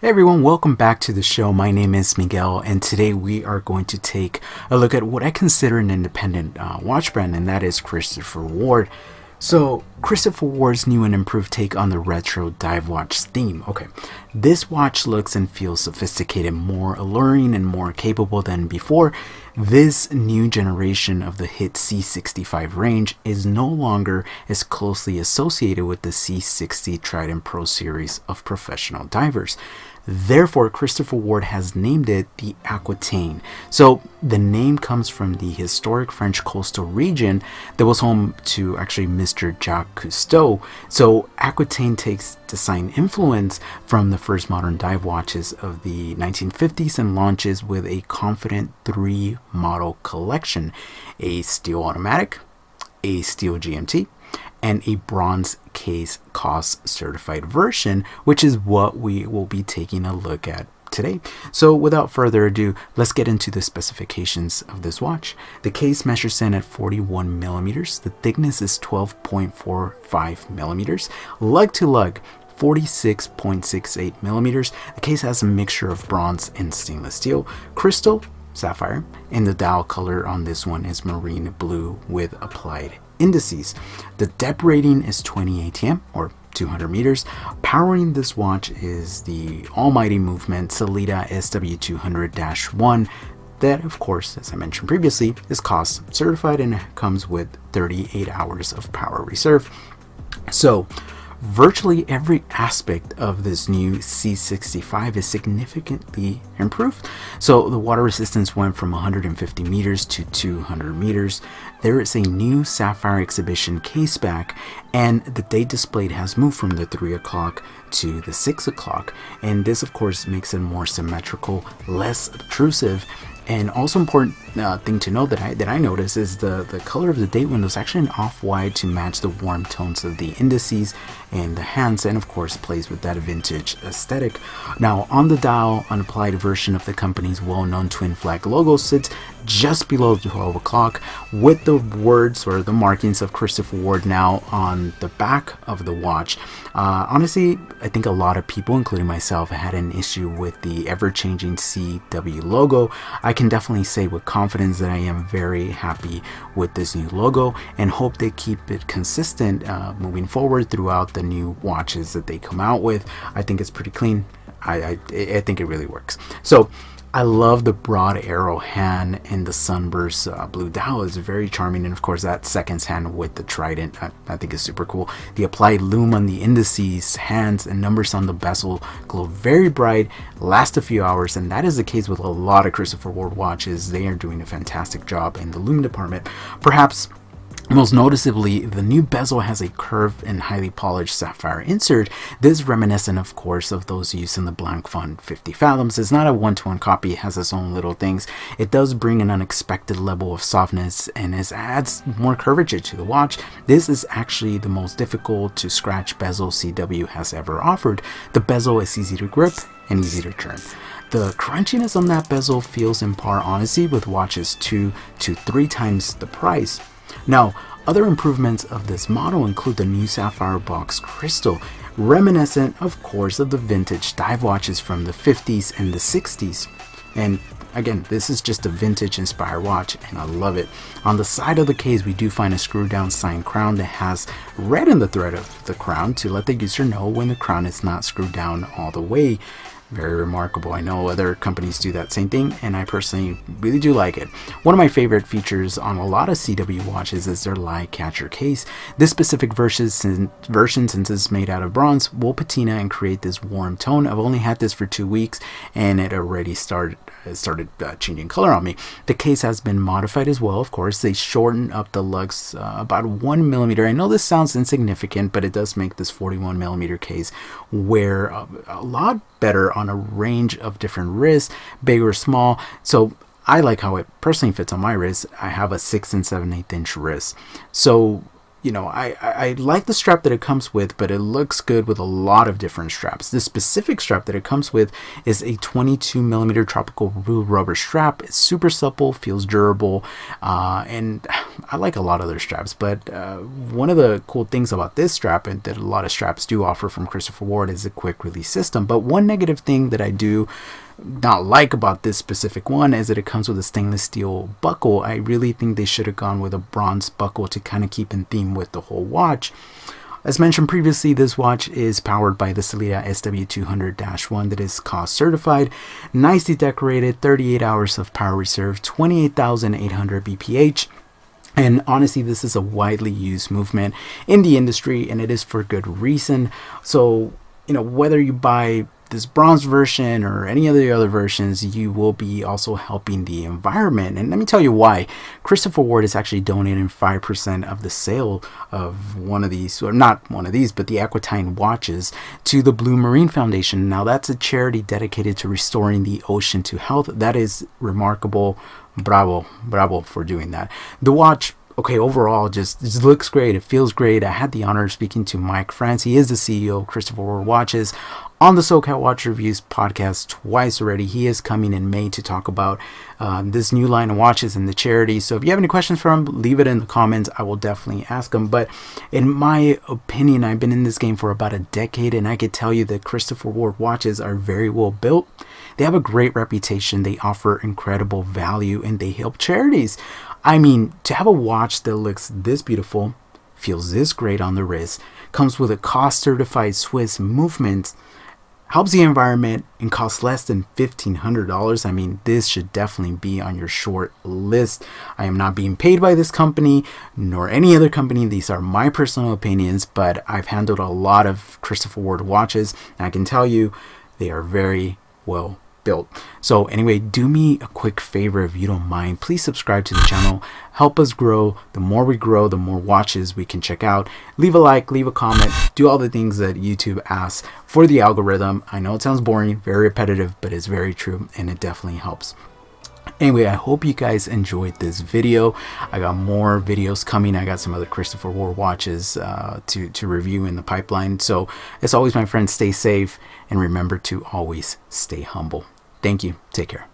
Hey everyone, welcome back to the show. My name is Miguel, and today we are going to take a look at what I consider an independent watch brand, and that is Christopher Ward. So, Christopher Ward's new and improved take on the retro dive watch theme. Okay, this watch looks and feels sophisticated, more alluring and more capable than before. This new generation of the hit C65 range is no longer as closely associated with the C60 Trident Pro series of professional divers. Therefore, Christopher Ward has named it the Aquitaine. So the name comes from the historic French coastal region that was home to actually Mr. Jacques Cousteau. So Aquitaine takes design influence from the first modern dive watches of the 1950s and launches with a confident 3 model collection: a steel automatic, a steel GMT, and a bronze COSC certified version, which is what we will be taking a look at today. So without further ado, let's get into the specifications of this watch. The case measures in at 41 millimeters. The thickness is 12.45 millimeters. Lug to lug, 46.68 millimeters. The case has a mixture of bronze and stainless steel, crystal, sapphire, and the dial color on this one is marine blue with applied indices. The depth rating is 20 ATM or 200 meters. Powering this watch is the almighty movement Sellita SW200-1 that, of course, as I mentioned previously, is COSC certified and comes with 38 hours of power reserve. So virtually every aspect of this new C65 is significantly improved. So the water resistance went from 150 meters to 200 meters. There is a new sapphire exhibition case back, and the date displayed has moved from the 3 o'clock to the 6 o'clock. And this, of course, makes it more symmetrical, less obtrusive. And also important thing to know that I noticed is the color of the date window is actually an off-white to match the warm tones of the indices and the hands, and of course plays with that vintage aesthetic. Now on the dial, an applied version of the company's well-known twin flag logo sits just below 12 o'clock with the words or the markings of Christopher Ward now on the back of the watch. Honestly, I think a lot of people, including myself, had an issue with the ever-changing CW logo. I can definitely say with confidence that I am very happy with this new logo and hope they keep it consistent moving forward throughout the new watches that they come out with. I think it's pretty clean. I think it really works. So I love the broad arrow hand and the sunburst blue dial is very charming, and of course that seconds hand with the trident I think is super cool. The applied lume on the indices, hands, and numbers on the bezel glow very bright, last a few hours, and that is the case with a lot of Christopher Ward watches. They are doing a fantastic job in the lume department. Perhaps most noticeably, the new bezel has a curved and highly polished sapphire insert. This is reminiscent, of course, of those used in the Blanc Font 50 Fathoms. It's not a one-to-one copy, it has its own little things. It does bring an unexpected level of softness and it adds more curvature to the watch. This is actually the most difficult to scratch bezel CW has ever offered. The bezel is easy to grip and easy to turn. The crunchiness on that bezel feels in par honesty with watches 2 to 3 times the price. Now, other improvements of this model include the new sapphire box crystal, reminiscent, of course, of the vintage dive watches from the 50s and the 60s. And again, this is just a vintage inspired watch and I love it. On the side of the case, we do find a screw down sign crown that has red in the thread of the crown to let the user know when the crown is not screwed down all the way. Very remarkable. I know other companies do that same thing, and I personally really do like it. One of my favorite features on a lot of CW watches is their light catcher case. This specific version, since it's made out of bronze, will patina and create this warm tone. I've only had this for 2 weeks, and it already started changing color on me. The case has been modified as well, of course. They shortened up the lugs about 1 millimeter. I know this sounds insignificant, but it does make this 41 millimeter case wear a lot better on a range of different wrists, big or small. So I like how it personally fits on my wrist. I have a 6 7/8 inch wrist. So, you know, I like the strap that it comes with, but it looks good with a lot of different straps. The specific strap that it comes with is a 22 millimeter tropical blue rubber strap. It's super supple, feels durable, and I like a lot of their straps, but one of the cool things about this strap, and that a lot of straps do offer from Christopher Ward, is a quick release system. But one negative thing that I do not like about this specific one is that it comes with a stainless steel buckle. I really think they should have gone with a bronze buckle to kind of keep in theme with the whole watch. As mentioned previously, this watch is powered by the Sellita SW200-1 that is COSC certified, nicely decorated, 38 hours of power reserve, 28,800 BPH. And honestly, this is a widely used movement in the industry, and it is for good reason. So, you know, whether you buy this bronze version or any of the other versions, you will be also helping the environment. And let me tell you why. Christopher Ward is actually donating 5% of the sale of one of these, or not one of these, but the Aquitaine watches, to the Blue Marine Foundation. Now, that's a charity dedicated to restoring the ocean to health. That is remarkable. Bravo, bravo for doing that. The watch, okay, overall just looks great. It feels great. I had the honor of speaking to Mike France. He is the CEO of Christopher Ward Watches on the SoCal Watch Reviews podcast twice already. He is coming in May to talk about this new line of watches and the charity. So if you have any questions for him, leave it in the comments. I will definitely ask him. But in my opinion, I've been in this game for about a decade, and I could tell you that Christopher Ward watches are very well built. They have a great reputation. They offer incredible value, and they help charities. I mean, to have a watch that looks this beautiful, feels this great on the wrist, comes with a COSC certified Swiss movement, helps the environment, and costs less than $1,500. I mean, this should definitely be on your short list. I am not being paid by this company nor any other company. These are my personal opinions, but I've handled a lot of Christopher Ward watches, and I can tell you they are very well built. So anyway, do me a quick favor if you don't mind. Please subscribe to the channel. Help us grow. The more we grow, the more watches we can check out. Leave a like, leave a comment, do all the things that YouTube asks for the algorithm. I know it sounds boring, very repetitive, but it's very true, and it definitely helps. Anyway, I hope you guys enjoyed this video. I got more videos coming. I got some other Christopher Ward watches to review in the pipeline. So as always, my friends, stay safe and remember to always stay humble. Thank you. Take care.